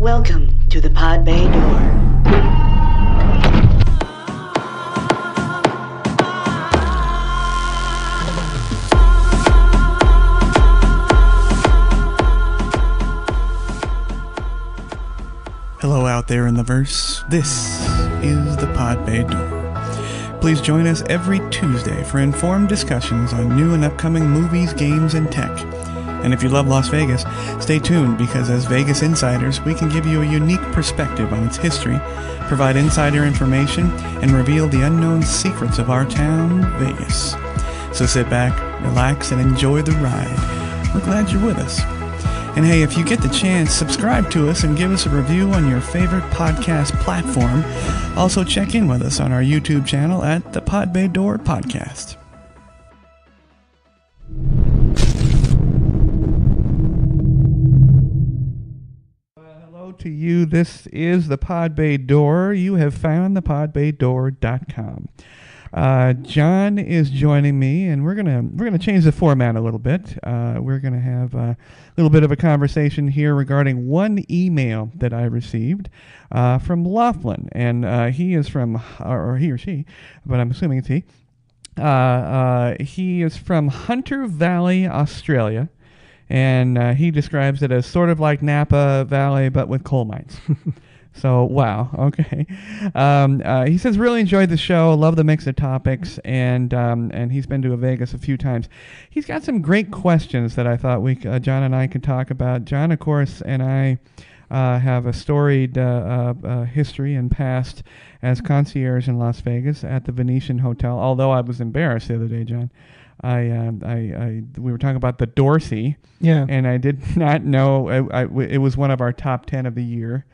Welcome to the Pod Bay Door. Hello out there in the verse. This is the Pod Bay Door. Please join us every Tuesday for informed discussions on new and upcoming movies, games, and tech. And if you love Las Vegas, stay tuned because as Vegas insiders, we can give you a unique perspective on its history, provide insider information, and reveal the unknown secrets of our town, Vegas. So sit back, relax, and enjoy the ride. We're glad you're with us. And hey, if you get the chance, subscribe to us and give us a review on your favorite podcast platform. Also check in with us on our YouTube channel at the Pod Bay Door Podcast. Hello to you. This is the Pod Bay Door. You have found the podbaydoor.com. John is joining me, and we're gonna change the format a little bit. We're gonna have a little bit of a conversation here regarding one email that I received from Laughlin, and he is from, or he or she, but I'm assuming it's he. He is from Hunter Valley, Australia, and he describes it as sort of like Napa Valley, but with coal mines. So, wow, okay. He says, really enjoyed the show, love the mix of topics, and he's been to Vegas a few times. He's got some great questions that I thought John and I could talk about. John, of course, and I have a storied history and past as concierge in Las Vegas at the Venetian Hotel, although I was embarrassed the other day, John. We were talking about the Dorsey, yeah, and I did not know it was one of our top 10 of the year.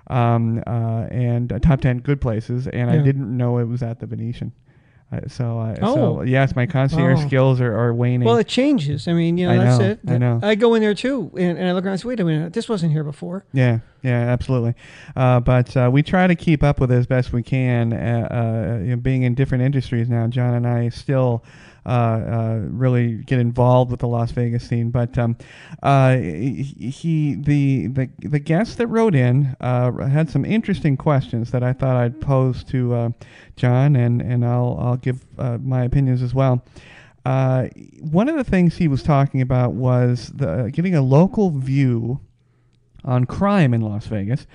And top 10 good places, and I didn't know it was at the Venetian. So yes, my concierge skills are waning. Well, it changes. I mean, that's it. I know. I go in there too, and I look around and say, wait a minute, this wasn't here before. Yeah, absolutely. But we try to keep up with it as best we can. Being in different industries now, John and I still really get involved with the Las Vegas scene. But the guest that wrote in had some interesting questions that I thought I'd pose to John, and I'll give my opinions as well. One of the things he was talking about was getting a local view on crime in Las Vegas.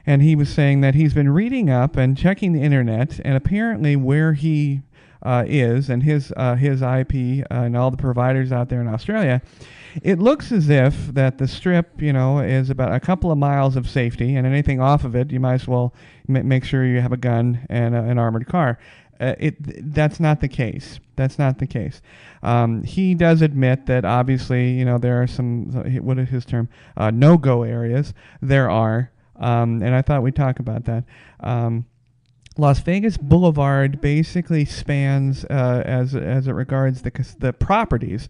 And he was saying that he's been reading up and checking the internet, and apparently where he is and his IP and all the providers out there in Australia, it looks as if that the Strip, is about a couple of miles of safety, and anything off of it, you might as well make sure you have a gun and an armored car. That's not the case. That's not the case. He does admit that obviously, there are some, what is his term, no-go areas. There are, and I thought we'd talk about that. Las Vegas Boulevard basically spans, as it regards the properties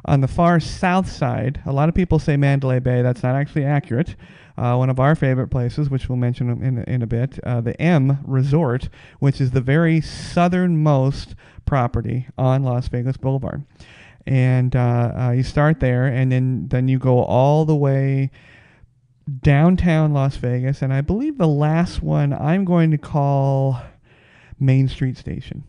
on the far south side. A lot of people say Mandalay Bay. That's not actually accurate. One of our favorite places, which we'll mention in a bit, the M Resort, which is the very southernmost property on Las Vegas Boulevard. And you start there, and then you go all the way downtown Las Vegas, and I believe the last one I'm going to call Main Street Station.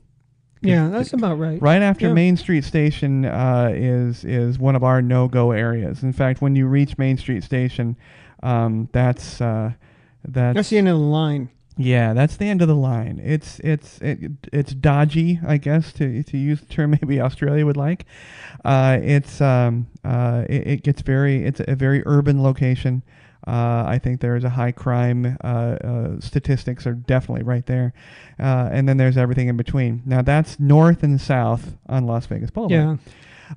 Yeah, that's about right. Right after Main Street Station is one of our no-go areas. In fact, when you reach Main Street Station, that's the end of the line. Yeah, that's the end of the line. It's dodgy, I guess, to use the term maybe Australia would like. It's a very urban location. I think there's a high crime statistics are definitely right there. And then there's everything in between. Now, that's north and south on Las Vegas Boulevard.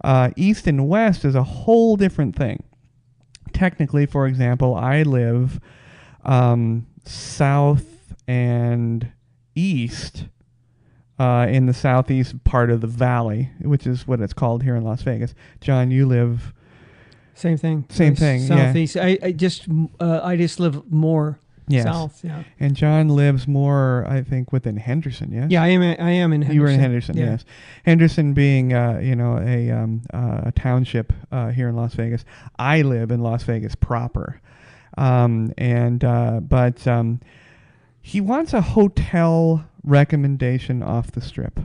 Yeah. East and west is a whole different thing. Technically, for example, I live south and east in the southeast part of the valley, which is what it's called here in Las Vegas. John, you live... Same thing. Southeast. Yeah. I just live more south. Yeah. And John lives more, I think, within Henderson. Yes. Yeah, I am in Henderson. You were in Henderson. Yeah. Yes. Henderson being a township here in Las Vegas. I live in Las Vegas proper. But he wants a hotel recommendation off the Strip.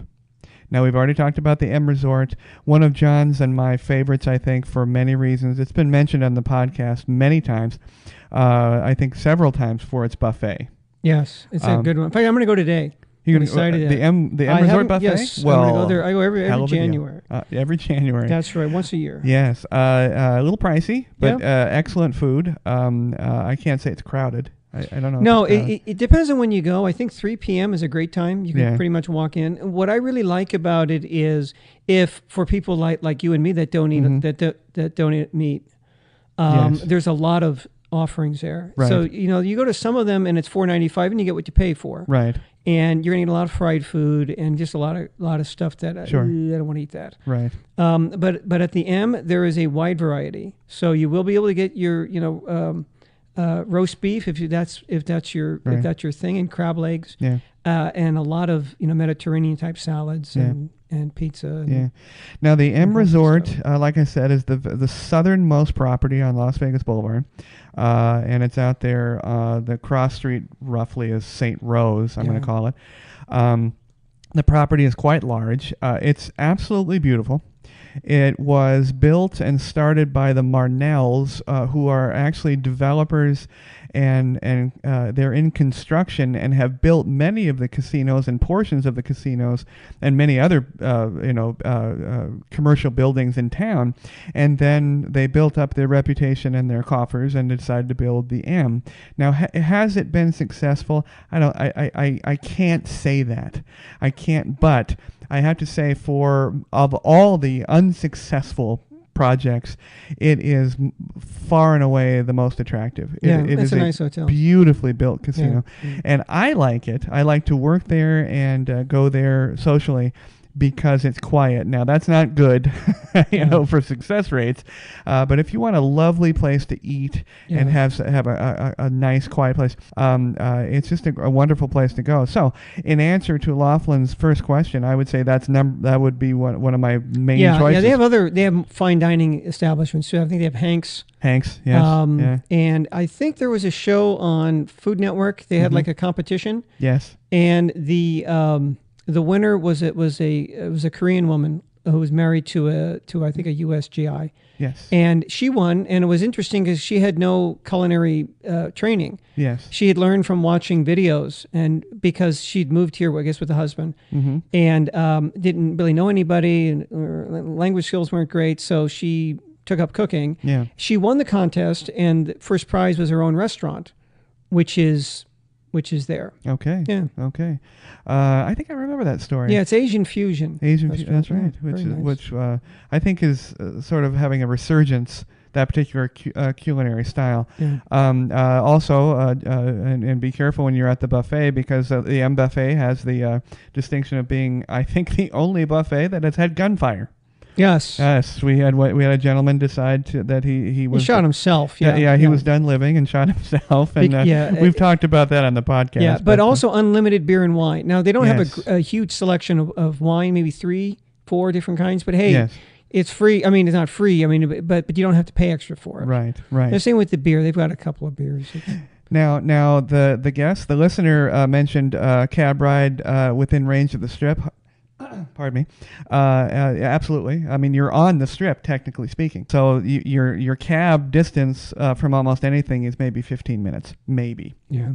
Now, we've already talked about the M Resort, one of John's and my favorites, I think, for many reasons. It's been mentioned on the podcast many times, I think several times, for its buffet. Yes, it's a good one. In fact, I'm going to go today. You're I'm excited. The M Resort buffet? Yes, well, I'm going to go there. I go every January. Every January. That's right, once a year. Yes, a little pricey, but excellent food. I can't say it's crowded. I don't know. No, it depends on when you go. I think 3 p.m. is a great time. You can pretty much walk in. What I really like about it is if for people like you and me that don't eat that don't eat meat, there's a lot of offerings there. Right. So you go to some of them and it's $4.95 and you get what you pay for. Right. And you're gonna eat a lot of fried food and just a lot of stuff that I don't want to eat that. Right. But at the M there is a wide variety. So you will be able to get your roast beef if that's your thing, and crab legs, and a lot of Mediterranean type salads and pizza. Now the M Resort, like I said, is the southernmost property on Las Vegas Boulevard, and it's out there. The cross street roughly is St. Rose. I'm going to call it. The property is quite large. It's absolutely beautiful. It was built and started by the Marnells, who are actually developers, and they're in construction and have built many of the casinos and portions of the casinos and many other commercial buildings in town. And then they built up their reputation and their coffers and decided to build the M. Now, has it been successful? I can't say that. I can't, but I have to say, of all the unsuccessful projects, it is far and away the most attractive. It it's is a nice hotel, beautifully built casino, and I like it. I like to work there and go there socially, because it's quiet. Now, that's not good, for success rates. But if you want a lovely place to eat and have a nice, quiet place, it's just a wonderful place to go. So, in answer to Laughlin's first question, I would say that would be one of my main choices. Yeah, they have fine dining establishments too. I think they have Hank's. Yes. And I think there was a show on Food Network. They had like a competition. Yes. And the winner was a Korean woman who was married to I think a U.S. GI. Yes. And she won, and it was interesting because she had no culinary training. Yes. She had learned from watching videos, and because she'd moved here, I guess, with the husband, and didn't really know anybody, and her language skills weren't great, so she took up cooking. Yeah. She won the contest, and the first prize was her own restaurant, which is there. Okay. Yeah. Okay. I think I remember that story. Yeah, it's Asian fusion. That's right. Which I think is sort of having a resurgence, that particular culinary style. Yeah. Also, and be careful when you're at the buffet, because the M Buffet has the distinction of being, I think, the only buffet that has had gunfire. Yes. Yes, we had a gentleman decide that he shot himself. He was done living and shot himself, and we've talked about that on the podcast. Yeah, but also unlimited beer and wine. Now they don't have a huge selection of wine, maybe 3-4 different kinds. But hey, it's free. I mean, it's not free. I mean, but you don't have to pay extra for it. Right. The same with the beer. They've got a couple of beers. Now the listener mentioned cab ride within range of the Strip. Pardon me. Absolutely. I mean, you're on the Strip, technically speaking. So your cab distance from almost anything is maybe 15 minutes, maybe. Yeah.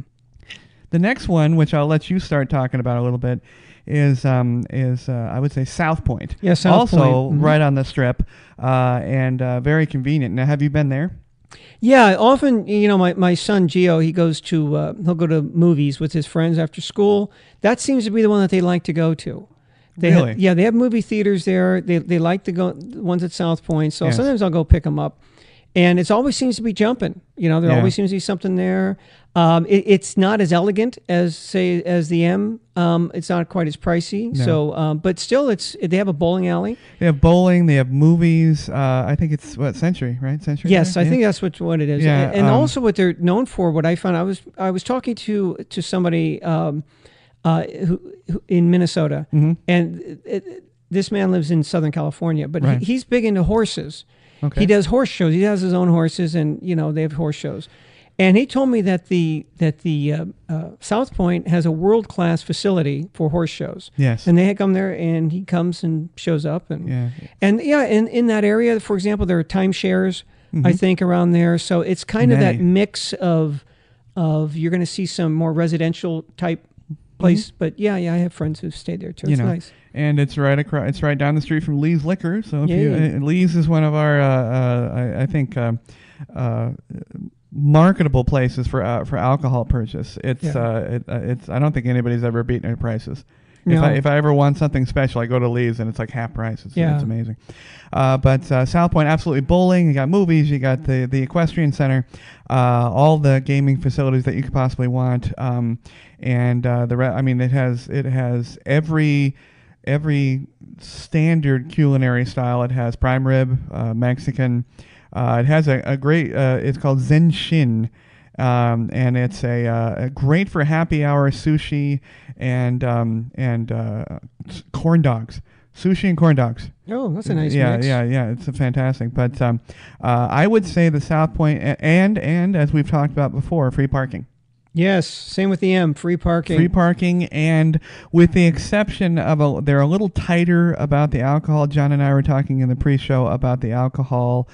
The next one, which I'll let you start talking about a little bit, is I would say South Point. Yeah, South Point. Also right on the Strip, and very convenient. Now, have you been there? Yeah, often, my son Gio, he'll go to movies with his friends after school. That seems to be the one that they like to go to. They have movie theaters there. They like to go the ones at South Point. So sometimes I'll go pick them up, and it always seems to be jumping. There always seems to be something there. It's not as elegant as the M. It's not quite as pricey. No. So, but still, they have a bowling alley. They have bowling. They have movies. I think it's Century, right? Century. Yes, I think that's what it is. Yeah, and also what they're known for. What I found, I was talking to somebody. Who in Minnesota, and this man lives in Southern California, but he's big into horses. Okay. He does horse shows. He has his own horses, and they have horse shows. And he told me that the South Point has a world-class facility for horse shows. Yes. And they come there, and he comes and shows up. And in that area, for example, there are timeshares, I think, around there. So it's kind of that mix of you're going to see some more residential type place. But I have friends who've stayed there too. It's nice. And it's right across. It's right down the street from Lee's Liquor. So if Lee's is one of our, I think, marketable places for alcohol purchase. It's I don't think anybody's ever beaten their prices. No. If I ever want something special, I go to Lee's and it's like half price. It's amazing. But South Point, absolutely bowling. You got movies. You got the equestrian center, all the gaming facilities that you could possibly want. And it has every standard culinary style. It has prime rib, Mexican. It has a great. It's called Zen Shin. And it's a great for happy hour sushi and corn dogs. Sushi and corn dogs. Oh, that's a nice mix. Yeah. It's fantastic. But I would say the South Point and as we've talked about before, free parking. Yes, same with the M, free parking. Free parking, and with the exception of they're a little tighter about the alcohol. John and I were talking in the pre-show about the alcohol,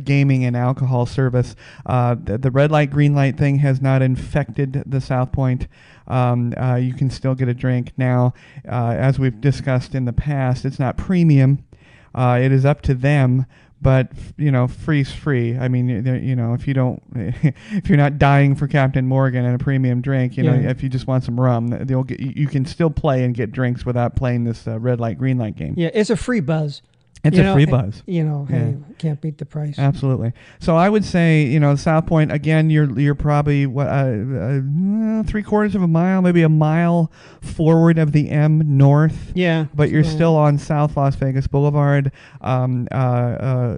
gaming and alcohol service. The red light, green light thing has not infected the South Point. You can still get a drink now. As we've discussed in the past, it's not premium. It is up to them. But free's free. I mean, if you don't, if you're not dying for Captain Morgan and a premium drink, if you just want some rum, you can still play and get drinks without playing this red light, green light game. Yeah, it's a free buzz. It's a free buzz. Hey, can't beat the price. Absolutely. So I would say, South Point, again, you're probably 3/4 of a mile, maybe a mile forward of the M north. Yeah. But you're still on South Las Vegas Boulevard. All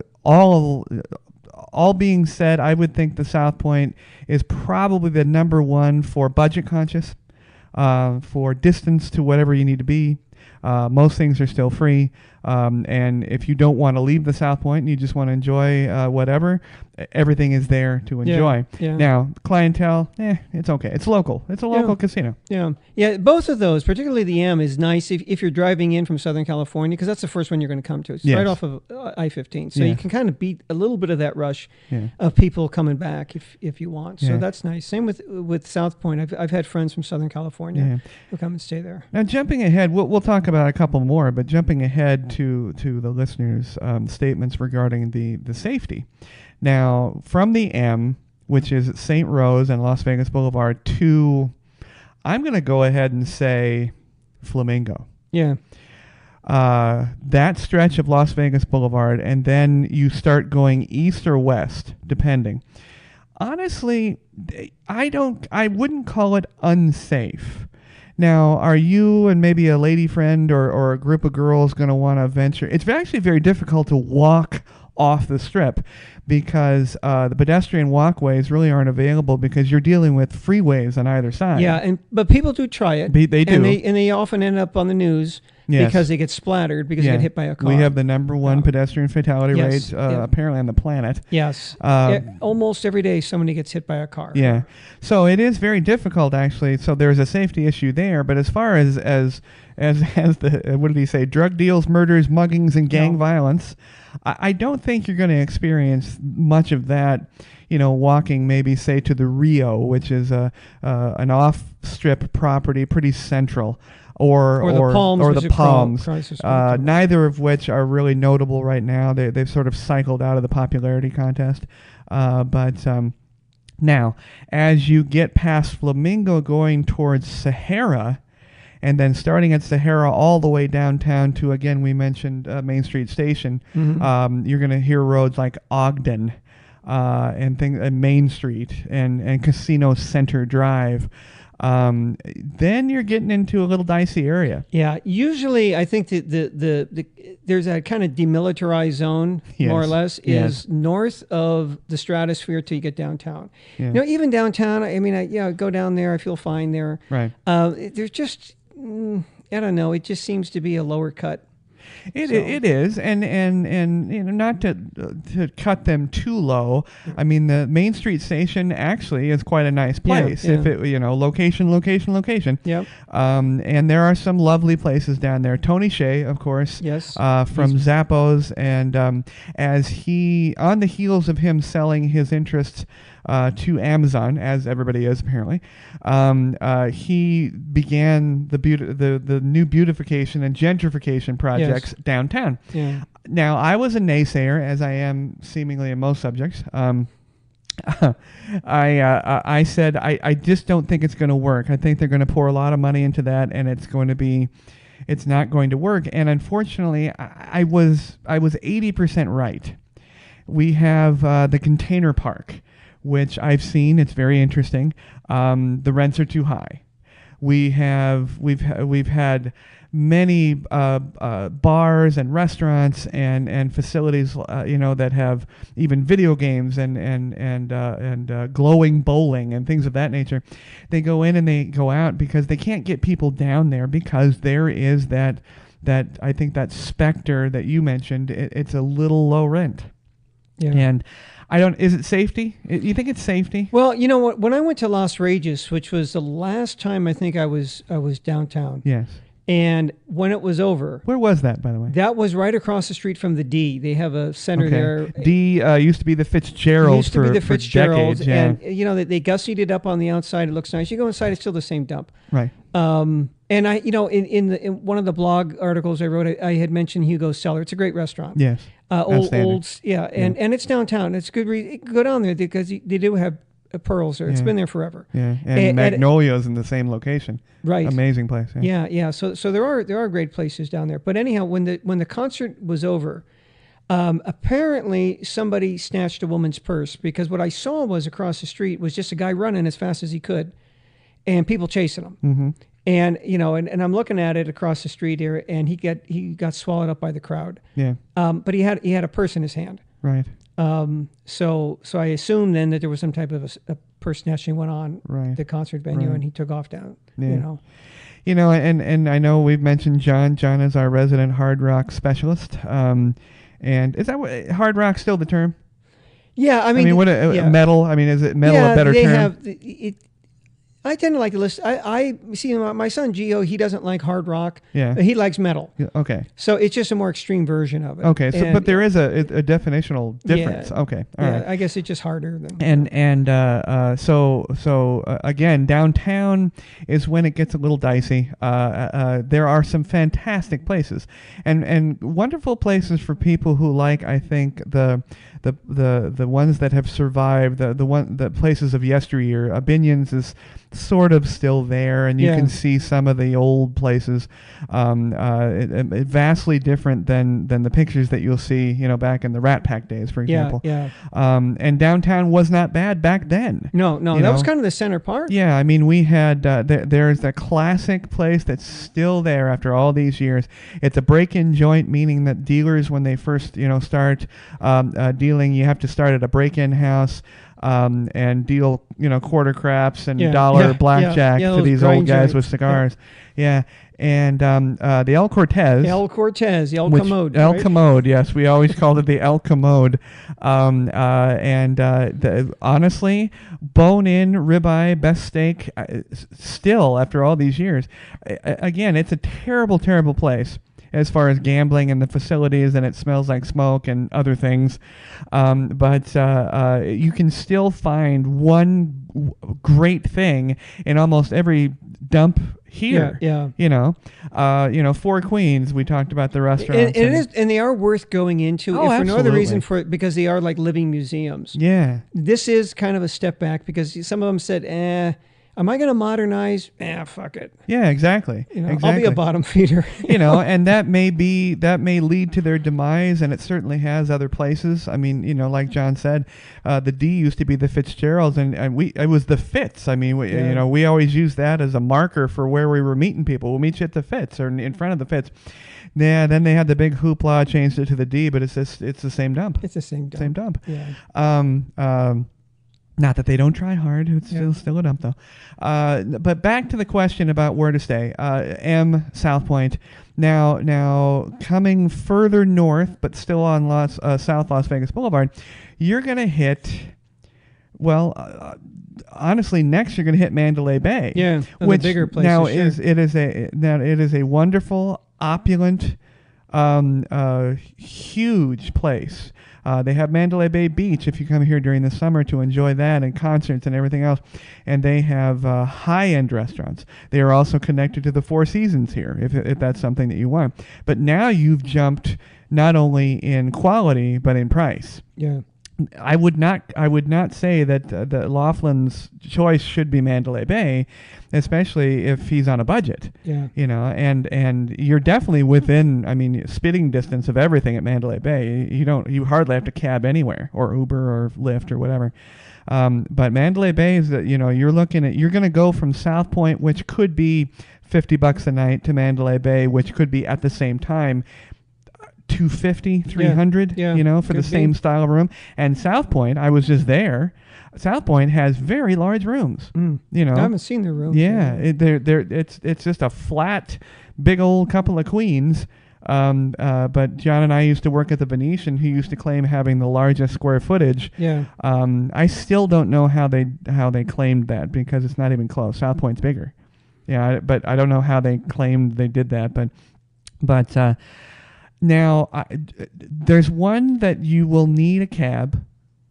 being said, I would think the South Point is probably the number one for budget conscious, for distance to whatever you need to be. Most things are still free. And if you don't want to leave the South Point and you just want to enjoy whatever, everything is there to enjoy. Yeah. Now, clientele, it's okay. It's local. It's a local casino. Yeah, both of those, particularly the M, is nice if you're driving in from Southern California, because that's the first one you're going to come to. It's right off of I-15. So you can kind of beat a little bit of that rush of people coming back if you want. So that's nice. Same with South Point. I've had friends from Southern California who come and stay there. Now, jumping ahead, we'll talk about a couple more, but jumping ahead to the listeners' statements regarding the safety. Now, from the M, which is St. Rose and Las Vegas Boulevard, to, I'm going to go ahead and say Flamingo. Yeah. That stretch of Las Vegas Boulevard, and then you start going east or west, depending. Honestly, I wouldn't call it unsafe. Now, are you and maybe a lady friend or a group of girls going to want to venture? It's actually very difficult to walk off the strip because the pedestrian walkways really aren't available because you're dealing with freeways on either side. Yeah, but people do try it. They do. And they often end up on the news because they get splattered because they get hit by a car. We have the number one pedestrian fatality rate apparently on the planet. Yes. Almost every day somebody gets hit by a car. Yeah. So it is very difficult, actually. So there's a safety issue there. But as far as the, what did he say, drug deals, murders, muggings, and gang violence, I don't think you're going to experience much of that, walking maybe, say, to the Rio, which is an off-strip property, pretty central, or the Palms, neither of which are really notable right now. They've sort of cycled out of the popularity contest. But now, as you get past Flamingo going towards Sahara, and then starting at Sahara all the way downtown to, again, we mentioned Main Street Station, you're going to hear roads like Ogden and Main Street and Casino Center Drive. Then you're getting into a little dicey area. Yeah, usually I think there's a kind of demilitarized zone, more or less, is north of the stratosphere till you get downtown. Yeah. Even downtown, I mean, I go down there, I feel fine there. Right. There's just, I don't know, it just seems to be a lower cut It is, and not to cut them too low. I mean, the Main Street Station actually is quite a nice place. If it location. Yep. And there are some lovely places down there. Tony Hsieh, of course. Yes. From Zappos, and as he, on the heels of him selling his interests to Amazon, as everybody is apparently, he began the new beautification and gentrification projects downtown. Yeah. Now, I was a naysayer, as I am seemingly in most subjects. I said I just don't think it's going to work. I think they're going to pour a lot of money into that, and it's not going to work. And unfortunately, I was 80% right. We have the Container Park, which I've seen. It's very interesting. The rents are too high. We've had many bars and restaurants and facilities, that have even video games and glowing bowling and things of that nature. They go in and they go out because they can't get people down there, because there is that I think that specter that you mentioned. It's a little low rent. Yeah. And is it safety? You think it's safety? Well, you know what? When I went to Las Regis, which was the last time I think I was downtown. Yes. And when it was over. Where was that, by the way? That was right across the street from the D. They have a center there. D used to be the Fitzgerald for decades. Yeah. And, they gussied it up on the outside. It looks nice. You go inside, it's still the same dump. Right. And I, in one of the blog articles I wrote, I had mentioned Hugo's Cellar. It's a great restaurant. Yes. And it's downtown. It's good. Go down there because they do have pearls there. It's been there forever. Yeah, and Magnolia's in the same location. Right. Amazing place. Yeah. So there are great places down there. But anyhow, when the concert was over, apparently somebody snatched a woman's purse, because what I saw was across the street was just a guy running as fast as he could, and people chasing him. Mm-hmm. And and I'm looking at it across the street here, and he got swallowed up by the crowd. Yeah. But he had a purse in his hand. Right. So I assumed then that there was some type of a purse snatching went on at the concert venue, and he took off down. Yeah. And I know we've mentioned John. John is our resident hard rock specialist. And is that Hard Rock still the term? Yeah, I mean, metal. I mean, is it metal a better term? I tend to like to listen. I see my son Gio. He doesn't like hard rock. Yeah, he likes metal. Yeah, okay, so it's just a more extreme version of it. Okay, so but there is a definitional difference. Yeah, okay, all right. I guess it's just harder than. So again, downtown is when it gets a little dicey. There are some fantastic places and wonderful places for people who like. I think the ones that have survived, the places of yesteryear. Binions is sort of still there, and you can see some of the old places. Vastly different than the pictures that you'll see, back in the Rat Pack days, for example. Yeah. And downtown was not bad back then. No, that was kind of the center part. Yeah, I mean, we had there's the classic place that's still there after all these years. It's a break-in joint, meaning that dealers, when they first start dealing, you have to start at a break-in house. And deal, quarter craps and dollar blackjack to these old guys with cigars. Yeah. And the El Cortez. El Commode. El Commode, yes. We always called it the El Commode. Honestly, bone-in, ribeye, best steak, still, after all these years. Again, it's a terrible, terrible place as far as gambling and the facilities, and it smells like smoke and other things. But you can still find one great thing in almost every dump here. Yeah. Four Queens, we talked about the restaurants. And they are worth going into, if for no other reason, because they are like living museums. Yeah. This is kind of a step back, because some of them said, am I going to modernize? Fuck it. Yeah, exactly. I'll be a bottom feeder. And that may lead to their demise, and it certainly has other places. I mean, like John said, the D used to be the Fitzgeralds, and it was the Fitz. I mean, we always used that as a marker for where we were meeting people. We'll meet you at the Fitz or in front of the Fitz. Yeah, then they had the big hoopla, changed it to the D, but it's the same dump. It's the same dump. Same dump. Yeah. Not that they don't try hard. It's still a dump, though. But back to the question about where to stay. South Point. Now coming further north, but still on South Las Vegas Boulevard, you're going to hit, honestly, next you're going to hit Mandalay Bay. Yeah, which bigger places. Now it is a wonderful, opulent, huge place. They have Mandalay Bay Beach if you come here during the summer to enjoy that and concerts and everything else. And they have high-end restaurants. They are also connected to the Four Seasons here, if that's something that you want. But now you've jumped not only in quality but in price. Yeah. I would not say that Laughlin's choice should be Mandalay Bay, especially if he's on a budget. Yeah. And you're definitely within, spitting distance of everything at Mandalay Bay. You hardly have to cab anywhere or Uber or Lyft or whatever. But Mandalay Bay is that, you're going to go from South Point, which could be $50 a night, to Mandalay Bay, which could be at the same time $250, $300, for the same style of room. And South Point, I was just there. South Point has very large rooms. I haven't seen their rooms. Yeah, it's just a flat, big old couple of queens. But John and I used to work at the Venetian, who used to claim having the largest square footage. Yeah. I still don't know how they claimed that, because it's not even close. South Point's bigger. Yeah, but I don't know how they claimed they did that. But now, there's one that you will need a cab,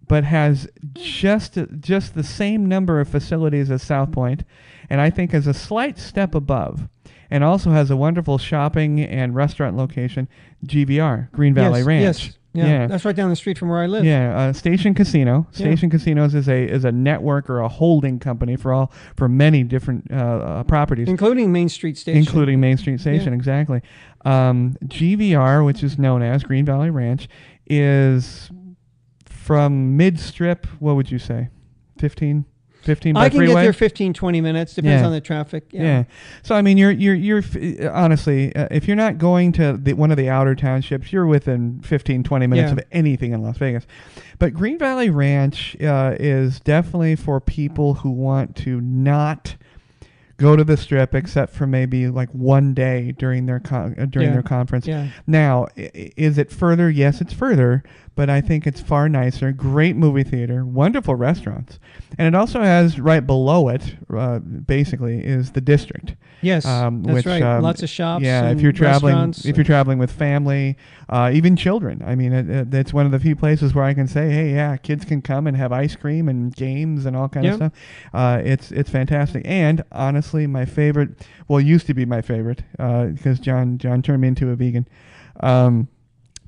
but has just the same number of facilities as South Point, and I think is a slight step above, and also has a wonderful shopping and restaurant location, GVR, Green Valley Ranch. Yes. Yeah, that's right down the street from where I live. Yeah, Station Casino. Station Casinos is a network or a holding company for many different properties, including Main Street Station. Exactly. GVR, which is known as Green Valley Ranch, is from mid-strip. What would you say? 15 by I can freeway? get there 15, 20 minutes. Depends on the traffic. Yeah. So, you're honestly, if you're not going to one of the outer townships, you're within 15, 20 minutes of anything in Las Vegas. But Green Valley Ranch is definitely for people who want to not go to the Strip except for maybe like one day during their conference. Yeah. Now, is it further? Yes, it's further, but I think it's far nicer. Great movie theater, wonderful restaurants, and it also has right below it, basically, is the District. Yes, that's right. Lots of shops. Yeah, and if you're traveling with family, even children. It's one of the few places where I can say, hey, yeah, kids can come and have ice cream and games and all kind of stuff. It's fantastic, and honestly, my favorite. Well, used to be my favorite because John turned me into a vegan.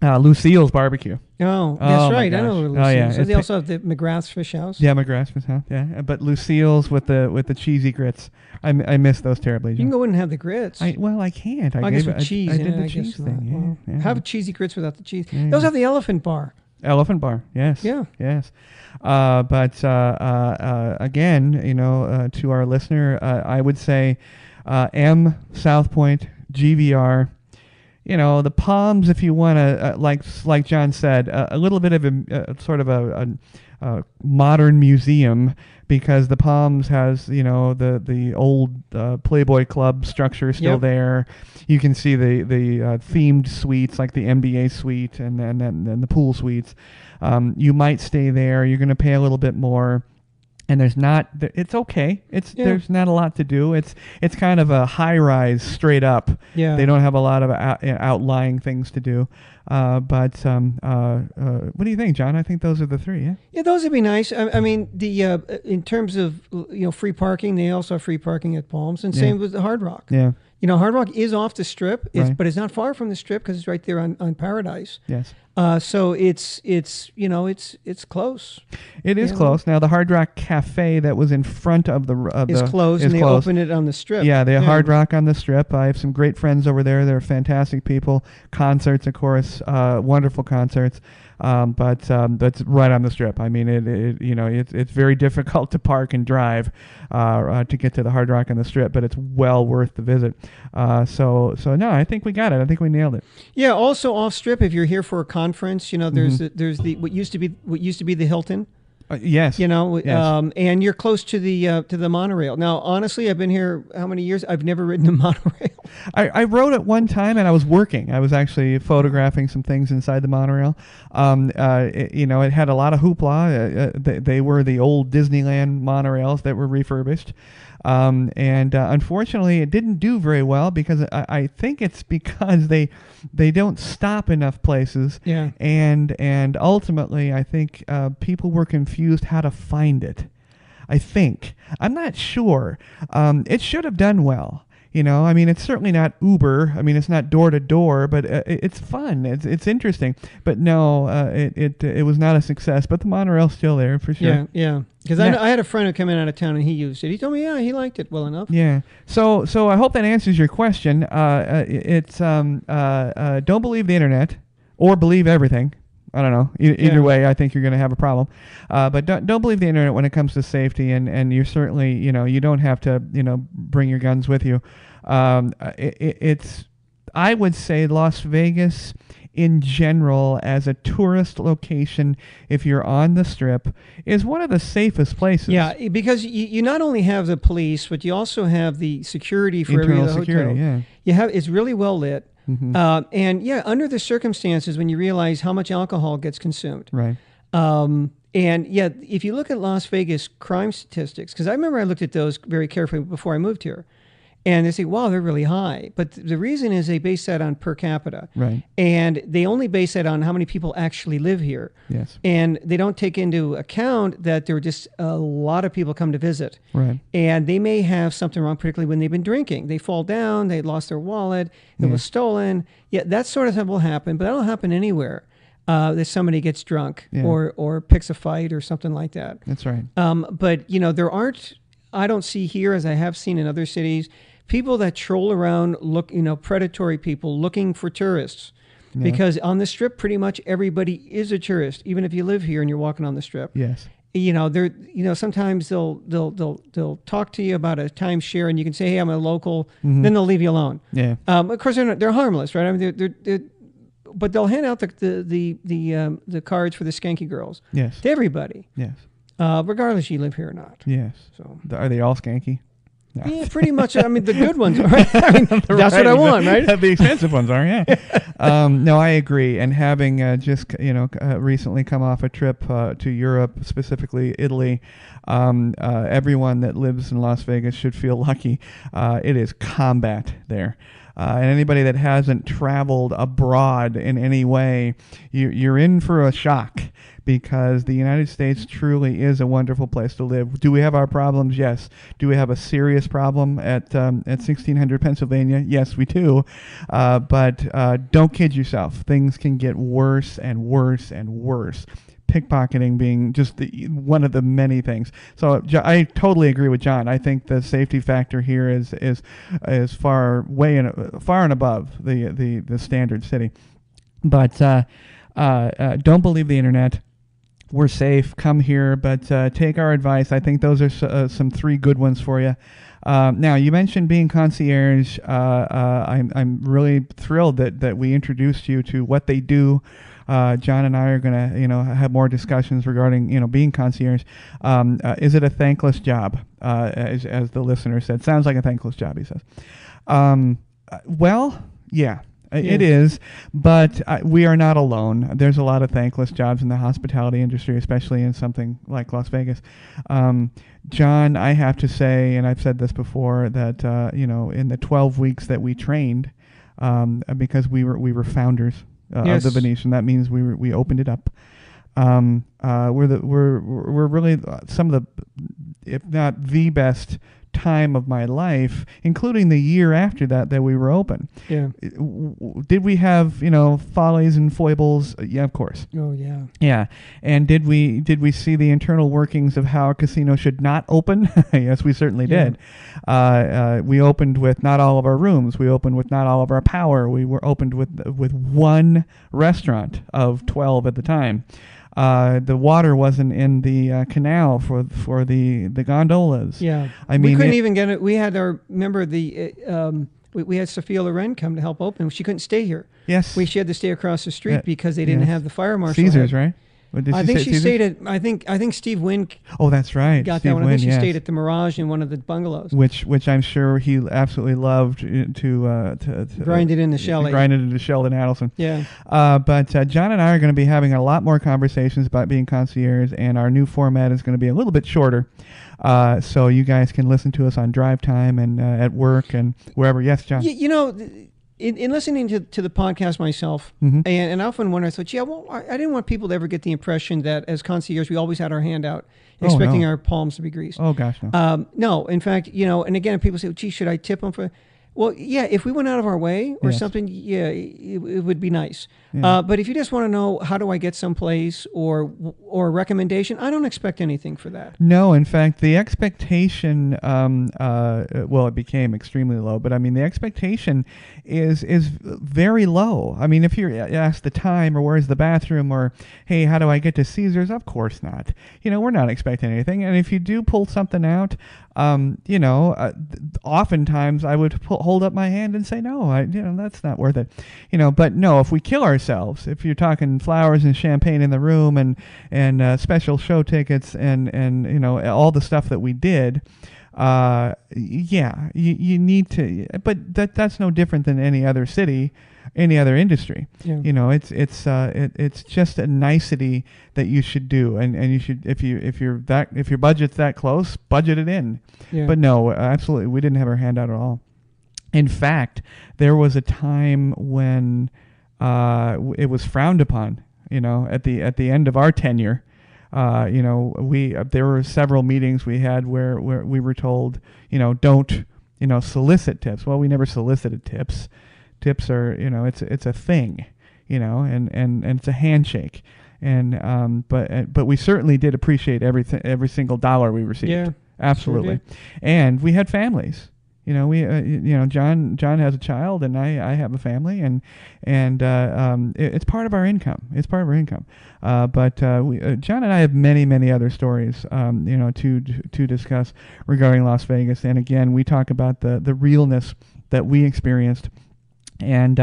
Lucille's Barbecue. Oh, that's right. I know Lucille's. Oh, yeah. So they also have the McGrath's Fish House. Yeah, McGrath's Fish House. Yeah, but Lucille's with the cheesy grits. I miss those terribly. You can go in and have the grits. I can't. I guess with cheese. I did the cheese thing. Yeah. Have cheesy grits without the cheese. They also have the Elephant Bar. Elephant Bar. Yes. Yeah. Yes. But again, to our listener, I would say South Point, GVR. The Palms, if you want to, like John said, a little bit of a sort of a modern museum, because the Palms has, the old Playboy Club structure still there. You can see the themed suites, like the NBA suite and the pool suites. You might stay there. You're going to pay a little bit more. And it's okay. There's not a lot to do. It's kind of a high rise straight up. Yeah. They don't have a lot of outlying things to do. But what do you think, John? I think those are the three. Yeah. Yeah, those would be nice. In terms of free parking, they also have free parking at Palms, and same with the Hard Rock. Yeah. Hard Rock is off the Strip, but it's not far from the Strip because it's right there on Paradise. Yes. So it's close. It is close. Now the Hard Rock Cafe that was in front of is closed, and they open it on the Strip. Yeah, they have Hard Rock on the Strip. I have some great friends over there. They're fantastic people. Concerts, of course, wonderful concerts. But that's right on the Strip. It's very difficult to park and drive to get to the Hard Rock on the Strip, but it's well worth the visit. So no, I think we got it. I think we nailed it. Yeah. Also off Strip, if you're here for a conference, there's the what used to be the Hilton. Yes. You know, Yes. and you're close to the monorail. Now, honestly, I've been here how many years? I've never ridden a monorail. I rode it one time, and I was working. I was actually photographing some things inside the monorail. It had a lot of hoopla. They were the old Disneyland monorails that were refurbished. Unfortunately, it didn't do very well because I think it's because they don't stop enough places. Yeah. And ultimately, I think people were confused how to find it. I think. I'm not sure. It should have done well. You know, I mean, it's certainly not Uber. I mean, it's not door to door, but it's fun. It's interesting. But no, it was not a success. But the monorail's still there for sure. Yeah, yeah. Because I had a friend who came in out of town and he used it. He told me, yeah, he liked it well enough. Yeah. So I hope that answers your question. It's don't believe the internet or believe everything. I don't know. Either way, I think you're going to have a problem. But don't believe the internet when it comes to safety, and you're certainly, you don't have to, bring your guns with you. I would say Las Vegas in general as a tourist location, if you're on the Strip, is one of the safest places. Yeah, because you not only have the police, but you also have the security for internal every security. hotel. Yeah. It's really well lit. Mm-hmm. Under the circumstances when you realize how much alcohol gets consumed. Right. If you look at Las Vegas crime statistics, because I remember I looked at those very carefully before I moved here, and they say, wow, they're really high. But the reason is they base that on per capita. Right. And they only base that on how many people actually live here. Yes. And they don't take into account that there are just a lot of people come to visit. Right. And they may have something wrong, particularly when they've been drinking. They fall down, they lost their wallet, it was stolen. Yeah, that sort of thing will happen, but that'll happen anywhere. That somebody gets drunk or picks a fight or something like that. That's right. But, there aren't, I don't see here, as I have seen in other cities, people that troll around, predatory people looking for tourists. Yeah. Because on the Strip, pretty much everybody is a tourist, even if you live here and you're walking on the Strip. Yes. Sometimes they'll talk to you about a timeshare, and you can say, "Hey, I'm a local." Mm-hmm. Then they'll leave you alone. Yeah. Of course, they're harmless, right? I mean, but they'll hand out the cards for the skanky girls. Yes. To everybody. Yes. Regardless you live here or not. Yes. So are they all skanky? No. Yeah, pretty much. I mean, the good ones are. Right? I mean, that's what I want, right? The expensive ones are, yeah. No, I agree. And having just recently come off a trip to Europe, specifically Italy, everyone that lives in Las Vegas should feel lucky. It is combat there. And anybody that hasn't traveled abroad in any way, you're in for a shock, because the United States truly is a wonderful place to live. Do we have our problems? Yes. Do we have a serious problem at 1600 Pennsylvania? Yes, we do. But don't kid yourself. Things can get worse and worse and worse. Pickpocketing being just one of the many things. So I totally agree with John. I think the safety factor here is far and above the standard city. But don't believe the internet. We're safe. Come here, but take our advice. I think those are some three good ones for you. Now, you mentioned being concierge. I'm really thrilled that we introduced you to what they do. John and I are going to, have more discussions regarding, being concierge. Is it a thankless job? As the listener said, sounds like a thankless job, he says. Well, yeah. It is, but we are not alone. There's a lot of thankless jobs in the hospitality industry, especially in something like Las Vegas. John, I have to say, and I've said this before, that in the 12 weeks that we trained, because we were founders of the Venetian, that means we opened it up. We're really some of the, if not the best time of my life, including the year after that we were open. Yeah. Did we have, follies and foibles? Yeah, of course. Oh, yeah. Yeah. And did we see the internal workings of how a casino should not open? Yes, we certainly did. We opened with not all of our rooms. We opened with not all of our power. We were opened with one restaurant of 12 at the time. The water wasn't in the canal for the gondolas. Yeah, I mean, we couldn't even get it. We had we had Sophia Loren come to help open. She couldn't stay here. Yes, she had to stay across the street because they didn't have the fire marshal. Caesars, right? Did I think stay she at stayed Caesars? at. I think Steve Wynn Oh, that's right. got Steve that one. I Wynn, think she yes. stayed at the Mirage in one of the bungalows. Which I'm sure he absolutely loved to Grind it into Shelley. Grind it into Sheldon Adelson. Yeah. But John and I are going to be having a lot more conversations about being concierge, and our new format is going to be a little bit shorter. So you guys can listen to us on drive time and at work and wherever. Yes, John. You know, in listening to the podcast myself, and I often wonder, I thought, I didn't want people to ever get the impression that as concierge we always had our hand out, expecting our palms to be greased. Oh gosh, no. No, in fact, and again, people say, gee, should I tip them for? Well, yeah, if we went out of our way or something, it would be nice. Yeah. But if you just want to know how do I get someplace or a recommendation, I don't expect anything for that. No, in fact, the expectation, it became extremely low. But I mean, the expectation is very low. I mean, if you're asked the time or where's the bathroom or hey, how do I get to Caesars? Of course not. We're not expecting anything. And if you do pull something out, oftentimes I would hold up my hand and say, no, that's not worth it. But no, if we kill ourselves, if you're talking flowers and champagne in the room and special show tickets and all the stuff that we did, you need to, but that's no different than any other city, any other industry. Yeah. It's just a nicety that you should do, and you should, if your budget's that close, budget it in. Yeah. But no, absolutely, we didn't have our hand out at all. In fact, there was a time when it was frowned upon. At the end of our tenure. There were several meetings we had where we were told, don't, solicit tips. Well, we never solicited tips. Tips are, it's a thing, and it's a handshake. And but we certainly did appreciate every single dollar we received. Yeah, absolutely. Sure. And we had families. John has a child, and I have a family, and it's part of our income. It's part of our income. But John and I have many other stories, to discuss regarding Las Vegas. And again, we talk about the realness that we experienced. And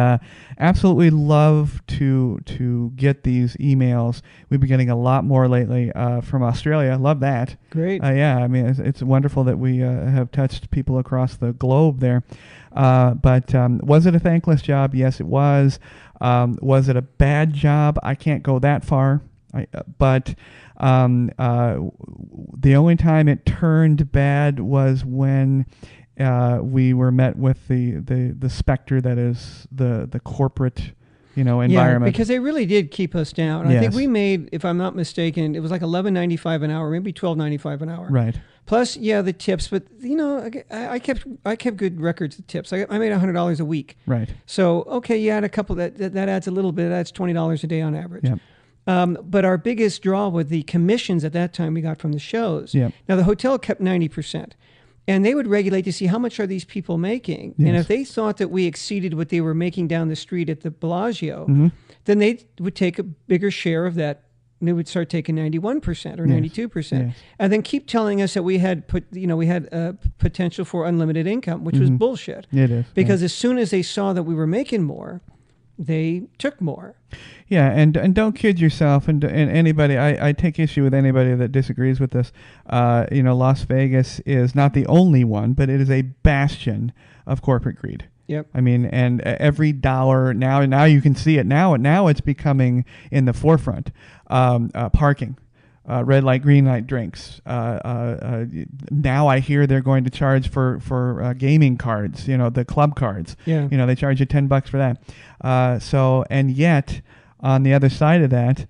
absolutely love to get these emails. We've been getting a lot more lately from Australia. Love that. Great. I mean, it's wonderful that we have touched people across the globe there. But was it a thankless job? Yes, it was. Was it a bad job? I can't go that far. But the only time it turned bad was when we were met with the specter that is the corporate, environment. Yeah, because they really did keep us down. Yes. I think we made, if I'm not mistaken, it was like $11.95 an hour, maybe $12.95 an hour. Right. Plus, the tips. But I kept good records of tips. I made $100 a week. Right. So okay, you had a couple that adds a little bit. That's $20 a day on average. Yep. But our biggest draw were the commissions at that time we got from the shows. Yep. Now the hotel kept 90%. And they would regulate to see how much are these people making. Yes. And if they thought that we exceeded what they were making down the street at the Bellagio, then they would take a bigger share of that. And they would start taking 91% or 92%. Yes. And then keep telling us that we had potential for unlimited income, which was bullshit. It is. Because as soon as they saw that we were making more, they took more. Yeah, and don't kid yourself. And anybody, I take issue with anybody that disagrees with this. Las Vegas is not the only one, but it is a bastion of corporate greed. Yep. I mean, and every dollar now you can see it now. Now it's becoming in the forefront. Parking. Red light, green light drinks. Now I hear they're going to charge for gaming cards. The club cards. Yeah. They charge you $10 for that. And yet on the other side of that,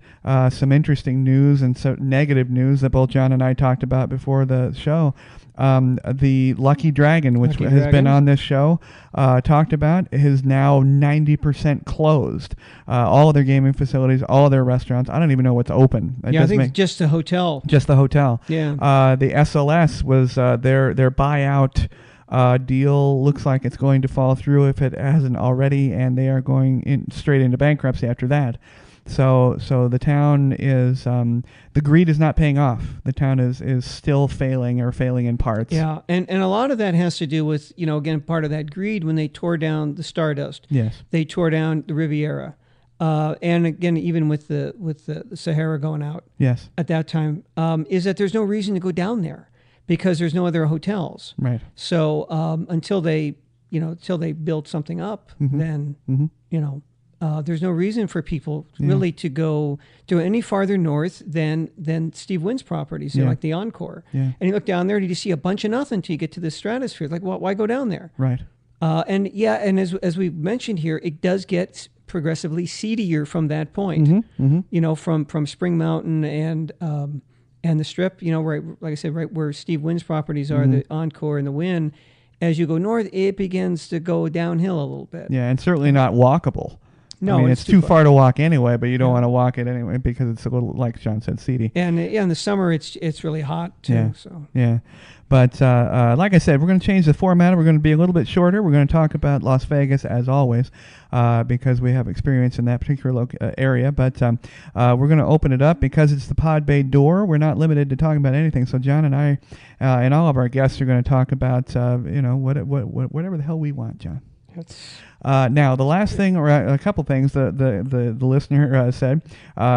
some interesting news and so negative news that both John and I talked about before the show. The Lucky Dragon, which has been on this show, talked about, is now 90% closed. All of their gaming facilities, all of their restaurants. I don't even know what's open. I think just the hotel. Just the hotel. Yeah. The SLS was their buyout deal. Looks like it's going to fall through if it hasn't already, and they are going straight into bankruptcy after that. So the town is the greed is not paying off. The town is still failing in parts. Yeah, and a lot of that has to do with again part of that greed when they tore down the Stardust. Yes, they tore down the Riviera. and again, even with the Sahara going out Yes. at that time, is that there's no reason to go down there because there's no other hotels. Right. So until they build something up, then there's no reason for people really to go any farther north than Steve Wynn's properties, like the Encore. Yeah. And you look down there and you see a bunch of nothing till you get to the stratosphere. Like, well, why go down there? Right. And as we mentioned here, it does get progressively seedier from that point. From Spring Mountain and the Strip. Right, like I said, right where Steve Wynn's properties are, the Encore and the Wynn. As you go north, it begins to go downhill a little bit. Yeah, and certainly not walkable. No, I mean, it's too far to walk anyway, but you don't want to walk it anyway because it's a little, like John said, seedy. And in the summer, it's really hot too. Yeah. So yeah. But like I said, we're going to change the format. We're going to be a little bit shorter. We're going to talk about Las Vegas as always because we have experience in that particular area. But we're going to open it up because it's the Pod Bay door. We're not limited to talking about anything. So John and I and all of our guests are going to talk about whatever the hell we want, John. Now, the last thing, or a couple things, the listener said,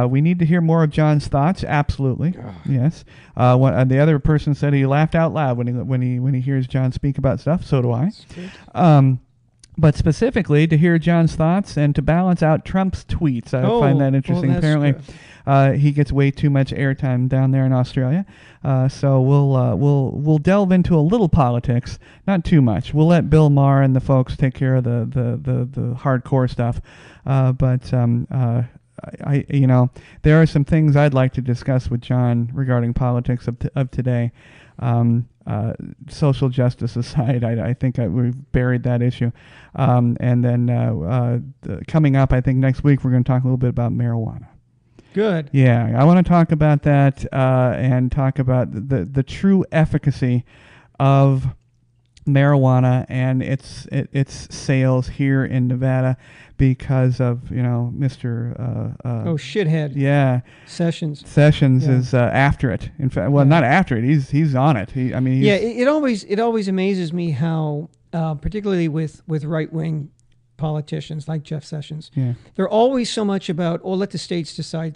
we need to hear more of John's thoughts. Absolutely, yes. The other person said he laughed out loud when he hears John speak about stuff. So do I. But specifically to hear John's thoughts and to balance out Trump's tweets. I find that interesting. Apparently, he gets way too much airtime down there in Australia. So we'll delve into a little politics, not too much. We'll let Bill Maher and the folks take care of the hardcore stuff. But there are some things I'd like to discuss with John regarding politics of today. Social justice aside, I think we've buried that issue. And then coming up, I think next week we're going to talk a little bit about marijuana. Good. Yeah, I want to talk about that and talk about the true efficacy of marijuana and its sales here in Nevada because of Mr. Shithead. Yeah, Sessions is after it. In fact, not after it. He's on it. It always amazes me how particularly with right wing politicians like Jeff Sessions, they're always so much about, let the states decide,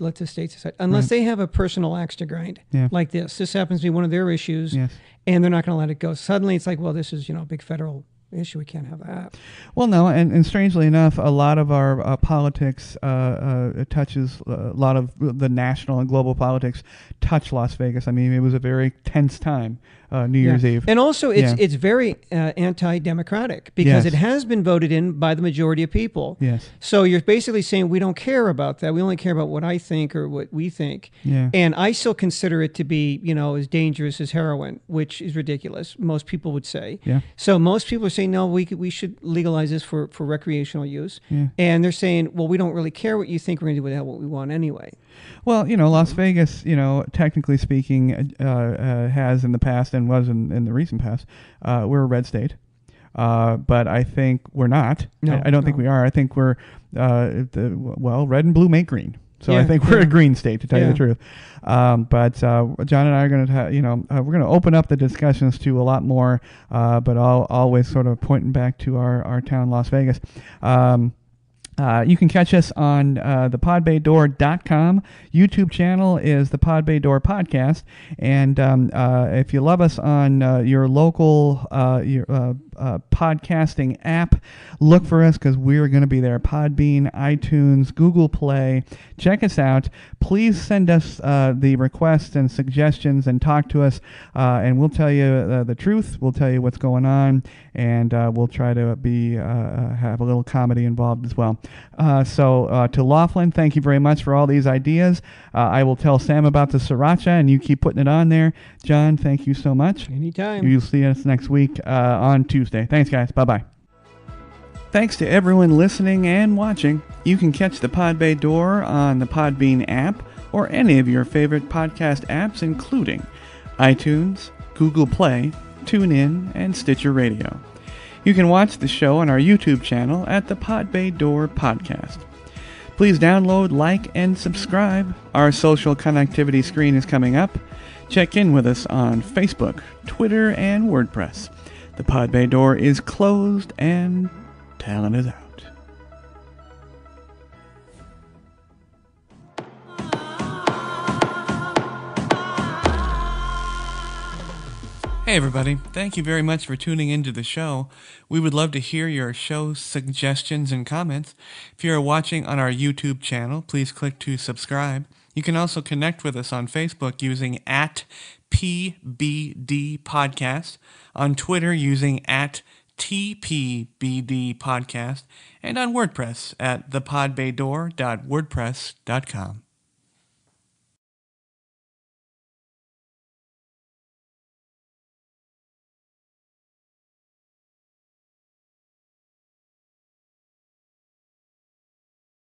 unless they have a personal axe to grind like this. This happens to be one of their issues, and they're not going to let it go. Suddenly it's like, well, this is a big federal issue. We can't have that. Well, no, and strangely enough, a lot of our politics touches a lot of the national and global politics touch Las Vegas. I mean, it was a very tense time, New Year's Eve, and also it's very anti-democratic because it has been voted in by the majority of people. Yes. So you're basically saying we don't care about that. We only care about what I think or what we think. Yeah. And I still consider it to be as dangerous as heroin, which is ridiculous. Most people would say. Yeah. So most people are saying no, we should legalize this for recreational use. Yeah. And they're saying, well, we don't really care what you think. We're going to do with what we want anyway. Well, Las Vegas, technically speaking, has in the past and was in the recent past, we're a red state. But I think we're not. No, I don't think we are. I think we're, red and blue make green. So I think we're a green state, to tell you the truth. But John and I are going to, we're going to open up the discussions to a lot more, but always sort of pointing back to our town, Las Vegas. You can catch us on the podbaydoor.com. YouTube channel is the Pod Bay Door Podcast. And if you love us on your local podcasting app, look for us because we're going to be there. Podbean, iTunes, Google Play. Check us out. Please send us the requests and suggestions and talk to us. And we'll tell you the truth. We'll tell you what's going on. And we'll try to have a little comedy involved as well. So to Laughlin, thank you very much for all these ideas. I will tell Sam about the sriracha, and you keep putting it on there. John, thank you so much. Anytime. You'll see us next week on Tuesday. Thanks, guys. Bye-bye. Thanks to everyone listening and watching. You can catch the Pod Bay Door on the Podbean app or any of your favorite podcast apps, including iTunes, Google Play, TuneIn, and Stitcher Radio. You can watch the show on our YouTube channel at the Pod Bay Door Podcast. Please download, like, and subscribe. Our social connectivity screen is coming up. Check in with us on Facebook, Twitter, and WordPress. The Pod Bay Door is closed and talent is out. Hey everybody, thank you very much for tuning into the show. We would love to hear your show suggestions and comments. If you are watching on our YouTube channel, please click to subscribe. You can also connect with us on Facebook using @PBD Podcast, on Twitter using @TPBD Podcast, and on WordPress at thepodbaydoor.wordpress.com.